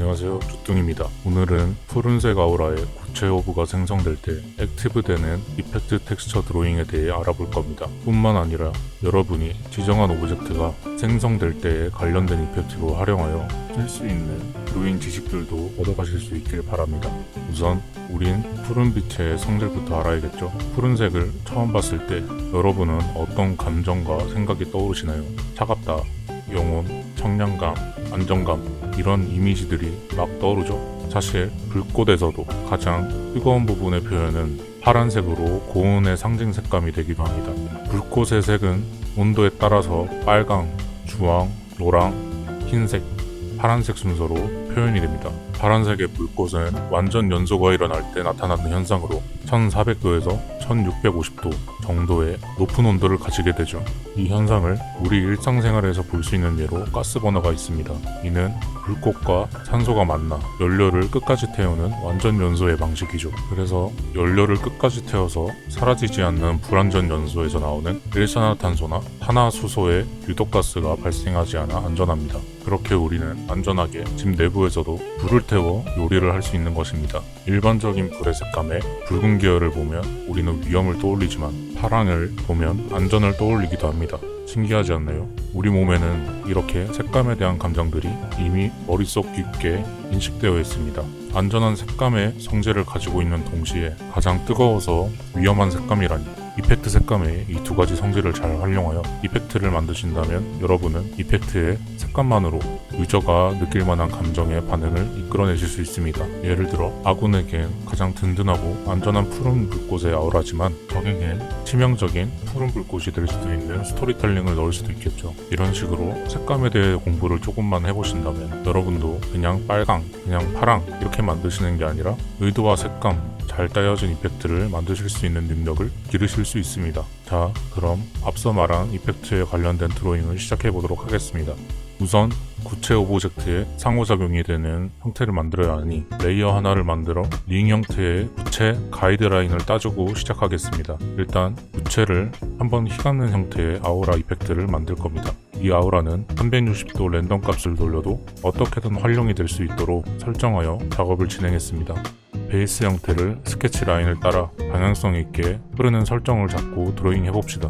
안녕하세요, 주뚱입니다. 오늘은 푸른색 아우라의 구체 오브가 생성될 때 액티브되는 이펙트 텍스처 드로잉에 대해 알아볼 겁니다. 뿐만 아니라 여러분이 지정한 오브젝트가 생성될 때에 관련된 이펙트로 활용하여 쓸 수 있는 드로잉 지식들도 얻어가실 수 있길 바랍니다. 우선 우린 푸른빛의 성질부터 알아야겠죠. 푸른색을 처음 봤을 때 여러분은 어떤 감정과 생각이 떠오르시나요? 차갑다, 영혼, 청량감, 안정감, 이런 이미지들이 막 떠오르죠. 사실 불꽃에서도 가장 뜨거운 부분의 표현은 파란색으로 고온의 상징 색감이 되기도 합니다. 불꽃의 색은 온도에 따라서 빨강, 주황, 노랑, 흰색, 파란색 순서로 표현이 됩니다. 파란색의 불꽃은 완전 연소가 일어날 때 나타나는 현상으로 1400도에서 1650도 정도의 높은 온도를 가지게 되죠. 이 현상을 우리 일상생활에서 볼 수 있는 예로 가스버너가 있습니다. 이는 불꽃과 산소가 만나 연료를 끝까지 태우는 완전 연소의 방식이죠. 그래서 연료를 끝까지 태워서 사라지지 않는 불완전 연소에서 나오는 일산화탄소나 탄화수소의 유독가스가 발생하지 않아 안전합니다. 그렇게 우리는 안전하게 집 내부에서도 불을 태워 요리를 할 수 있는 것입니다. 일반적인 불의 색감에 붉은 계열을 보면 우리는 위험을 떠올리지만 파랑을 보면 안전을 떠올리기도 합니다. 신기하지 않나요? 우리 몸에는 이렇게 색감에 대한 감정들이 이미 머릿속 깊게 인식되어 있습니다. 안전한 색감의 성질을 가지고 있는 동시에 가장 뜨거워서 위험한 색감이라니, 이펙트 색감의 이 두 가지 성질을 잘 활용하여 이펙트를 만드신다면 여러분은 이펙트의 색감만으로 유저가 느낄 만한 감정의 반응을 이끌어내실 수 있습니다. 예를 들어 아군에겐 가장 든든하고 안전한 푸른 불꽃의 아우라지만 적에겐 치명적인 푸른 불꽃이 될 수도 있는 스토리텔링을 넣을 수도 있겠죠. 이런 식으로 색감에 대해 공부를 조금만 해보신다면 여러분도 그냥 빨강, 그냥 파랑 이렇게 만드시는 게 아니라 의도와 색감, 잘 짜여진 이펙트를 만드실 수 있는 능력을 기르실 수 있습니다. 자, 그럼 앞서 말한 이펙트에 관련된 드로잉을 시작해 보도록 하겠습니다. 우선 구체 오브젝트의 상호작용이 되는 형태를 만들어야 하니 레이어 하나를 만들어 링 형태의 구체 가이드라인을 따주고 시작하겠습니다. 일단 구체를 한번 휘감는 형태의 아우라 이펙트를 만들 겁니다. 이 아우라는 360도 랜덤 값을 돌려도 어떻게든 활용이 될 수 있도록 설정하여 작업을 진행했습니다. 베이스 형태를 스케치 라인을 따라 방향성 있게 흐르는 설정을 잡고 드로잉 해봅시다.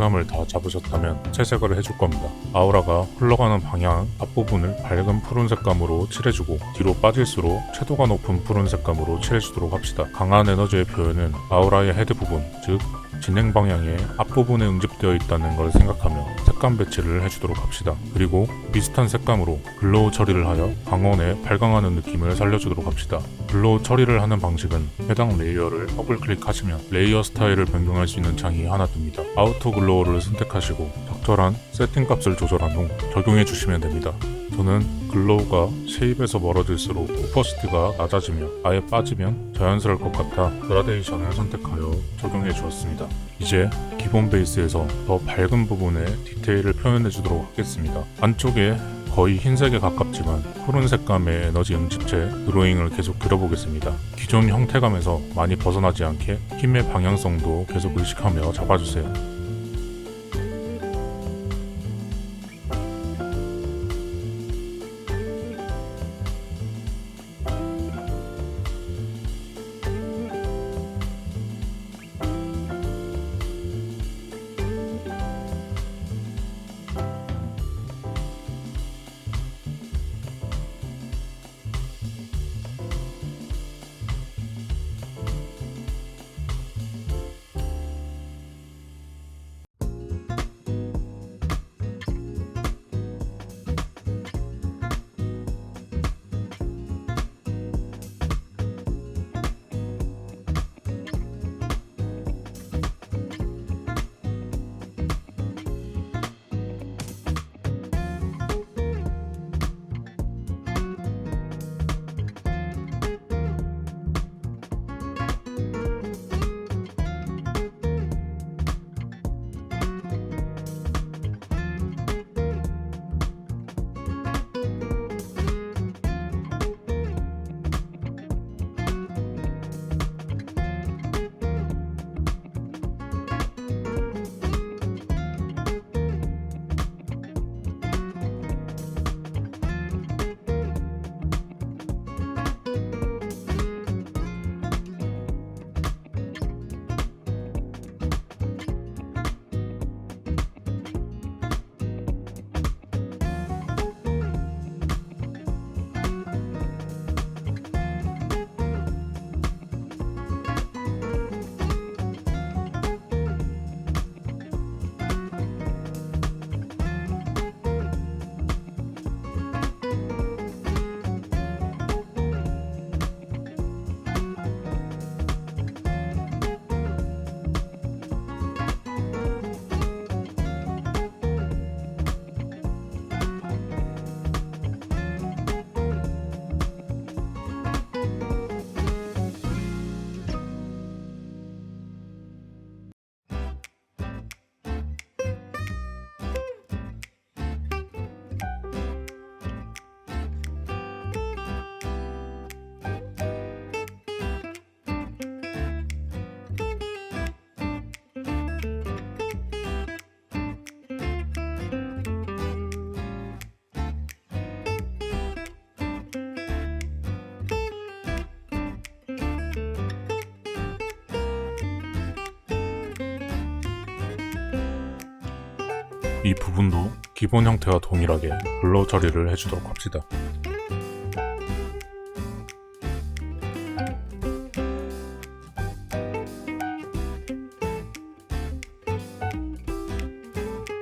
색감을 다 잡으셨다면 채색을 해줄 겁니다. 아우라가 흘러가는 방향 앞부분을 밝은 푸른 색감으로 칠해주고 뒤로 빠질수록 채도가 높은 푸른 색감으로 칠해주도록 합시다. 강한 에너지의 표현은 아우라의 헤드 부분, 즉 진행 방향의 앞부분에 응집되어 있다는 걸 생각하며 색감 배치를 해주도록 합시다. 그리고 비슷한 색감으로 글로우 처리를 하여 광원에 발광하는 느낌을 살려주도록 합시다. 글로우 처리를 하는 방식은 해당 레이어를 더블 클릭하시면 레이어 스타일을 변경할 수 있는 창이 하나 뜹니다. 아우토 글로우를 선택하시고 적절한 세팅 값을 조절한 후 적용해 주시면 됩니다. 저는 글로우가 쉐입에서 멀어질수록 오퍼시티가 낮아지며 아예 빠지면 자연스러울 것 같아 그라데이션을 선택하여 적용해 주었습니다. 이제 기본 베이스에서 더 밝은 부분에 디테일을 표현해 주도록 하겠습니다. 안쪽에 거의 흰색에 가깝지만 푸른 색감의 에너지 응집체 드로잉을 계속 그려보겠습니다. 기존 형태감에서 많이 벗어나지 않게 힘의 방향성도 계속 의식하며 잡아주세요. 이 부분도 기본 형태와 동일하게 블러 처리를 해주도록 합시다.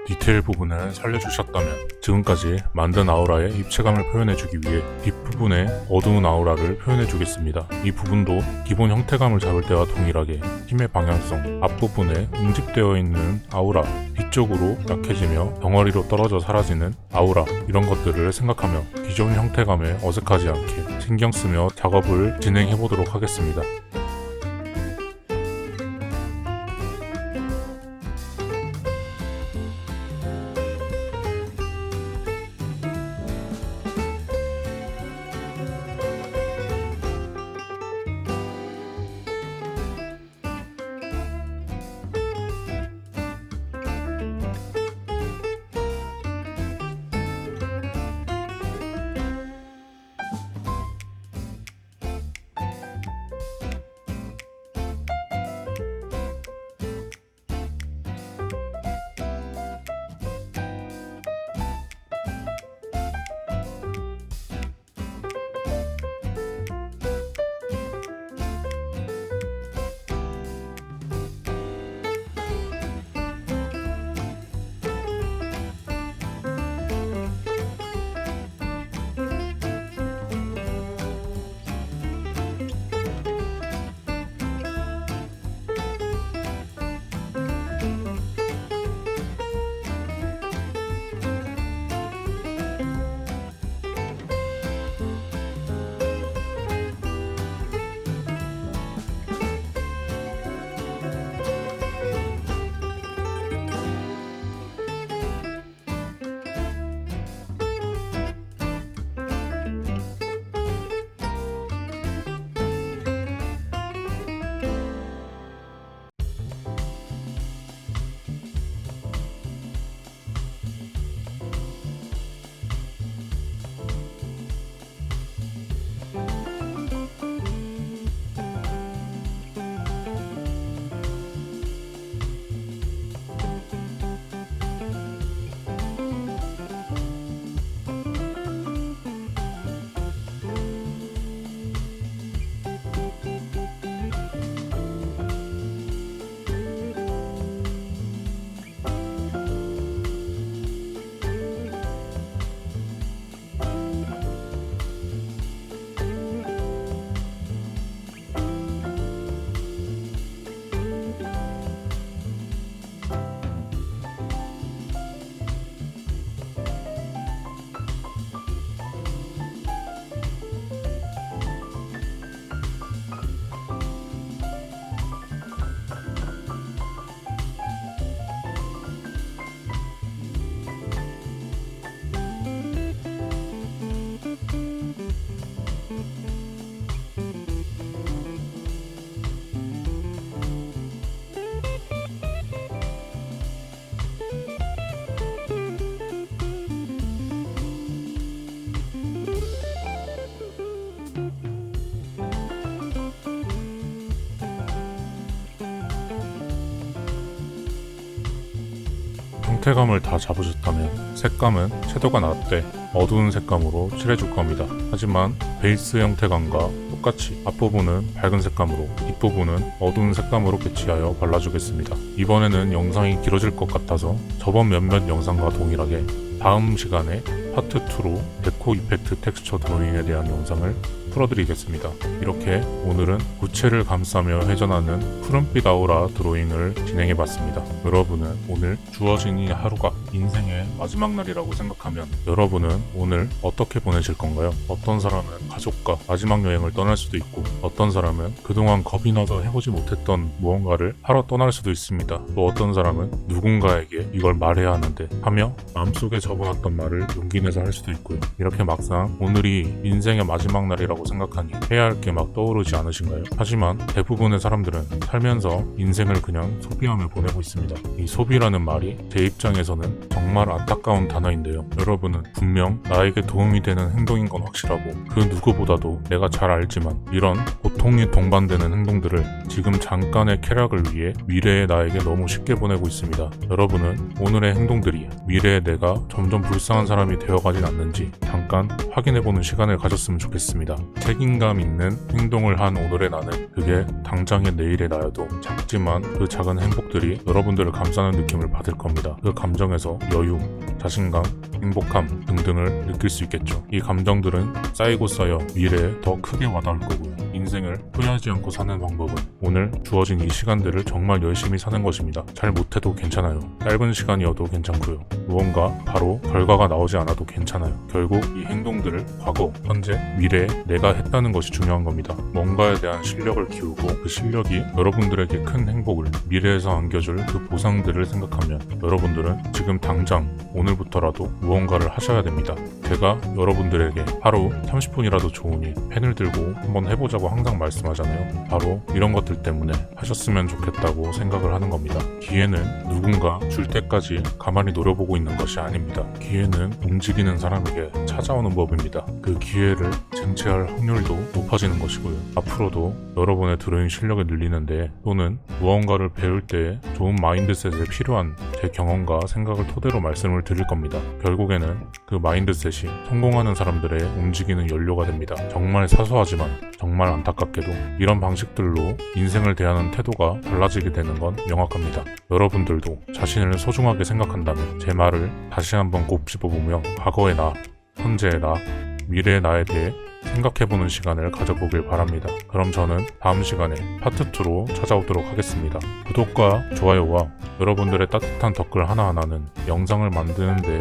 디테일 부분을 살려주셨다면 지금까지 만든 아우라의 입체감을 표현해주기 위해 뒷부분에 어두운 아우라를 표현해주겠습니다. 이 부분도 기본 형태감을 잡을 때와 동일하게 힘의 방향성, 앞부분에 응집되어 있는 아우라, 뒤쪽으로 약해지며 덩어리로 떨어져 사라지는 아우라, 이런 것들을 생각하며 기존 형태감에 어색하지 않게 신경쓰며 작업을 진행해보도록 하겠습니다. 형태감을 다 잡으셨다면 색감은 채도가 낮되 어두운 색감으로 칠해줄 겁니다. 하지만 베이스 형태감과 똑같이 앞부분은 밝은 색감으로 뒷부분은 어두운 색감으로 배치하여 발라주겠습니다. 이번에는 영상이 길어질 것 같아서 저번 몇몇 영상과 동일하게 다음 시간에 파트 2로 데코 이펙트 텍스처 드로잉에 대한 영상을 풀어드리겠습니다. 이렇게 오늘은 구체를 감싸며 회전하는 푸른빛 아우라 드로잉을 진행해봤습니다. 여러분은 오늘 주어진 이 하루가 인생의 마지막 날이라고 생각하면 여러분은 오늘 어떻게 보내실 건가요? 어떤 사람은 가족과 마지막 여행을 떠날 수도 있고 어떤 사람은 그동안 겁이 나서 해보지 못했던 무언가를 하러 떠날 수도 있습니다. 또 어떤 사람은 누군가에게 이걸 말해야 하는데 하며 마음속에 적어놨던 말을 용기 내서 할 수도 있고요. 이렇게 막상 오늘이 인생의 마지막 날이라고 생각하니 해야 할 게 막 떠오르지 않으신가요? 하지만 대부분의 사람들은 살면서 인생을 그냥 소비하며 보내고 있습니다. 이 소비라는 말이 제 입장에서는 정말 안타까운 단어인데요. 여러분은 분명 나에게 도움이 되는 행동인 건 확실하고 그 누구보다도 내가 잘 알지만 이런 고통이 동반되는 행동들을 지금 잠깐의 쾌락을 위해 미래의 나에게 너무 쉽게 보내고 있습니다. 여러분은 오늘의 행동들이 미래의 내가 점점 불쌍한 사람이 되어가진 않는지 잠깐 확인해보는 시간을 가졌으면 좋겠습니다. 책임감 있는 행동을 한 오늘의 나는 그게 당장의 내일의 나여도 작지만 그 작은 행복들이 여러분들을 감싸는 느낌을 받을 겁니다. 그 감정에서 여유, 자신감, 행복함 등등을 느낄 수 있겠죠. 이 감정들은 쌓이고 쌓여 미래에 더 크게 와닿을 거고요. 인생을 후회하지 않고 사는 방법은 오늘 주어진 이 시간들을 정말 열심히 사는 것입니다. 잘 못해도 괜찮아요. 짧은 시간이어도 괜찮고요. 무언가 바로 결과가 나오지 않아도 괜찮아요. 결국 이 행동들을 과거, 현재, 미래에 내가 했다는 것이 중요한 겁니다. 뭔가에 대한 실력을 키우고 그 실력이 여러분들에게 큰 행복을 미래에서 안겨줄 그 보상들을 생각하면 여러분들은 지금 당장 오늘부터라도 무언가를 하셔야 됩니다. 제가 여러분들에게 하루 30분이라도 좋으니 펜을 들고 한번 해보자고 항상 말씀하잖아요. 바로 이런 것들 때문에 하셨으면 좋겠다고 생각을 하는 겁니다. 기회는 누군가 줄 때까지 가만히 노려보고 있는 것이 아닙니다. 기회는 움직이는 사람에게 찾아오는 법입니다. 그 기회를 쟁취할 확률도 높아지는 것이고요. 앞으로도 여러분의 드로잉 실력을 늘리는데 또는 무언가를 배울 때 좋은 마인드셋에 필요한 제 경험과 생각을 토대로 말씀을 드릴 겁니다. 결국에는 그 마인드셋이 성공하는 사람들의 움직이는 연료가 됩니다. 정말 사소하지만 정말 안타깝게도 이런 방식들로 인생을 대하는 태도가 달라지게 되는 건 명확합니다. 여러분들도 자신을 소중하게 생각한다면 제 말을 다시 한번 곱씹어보며 과거의 나, 현재의 나, 미래의 나에 대해 생각해보는 시간을 가져보길 바랍니다. 그럼 저는 다음 시간에 파트 2로 찾아오도록 하겠습니다. 구독과 좋아요와 여러분들의 따뜻한 댓글 하나하나는 영상을 만드는데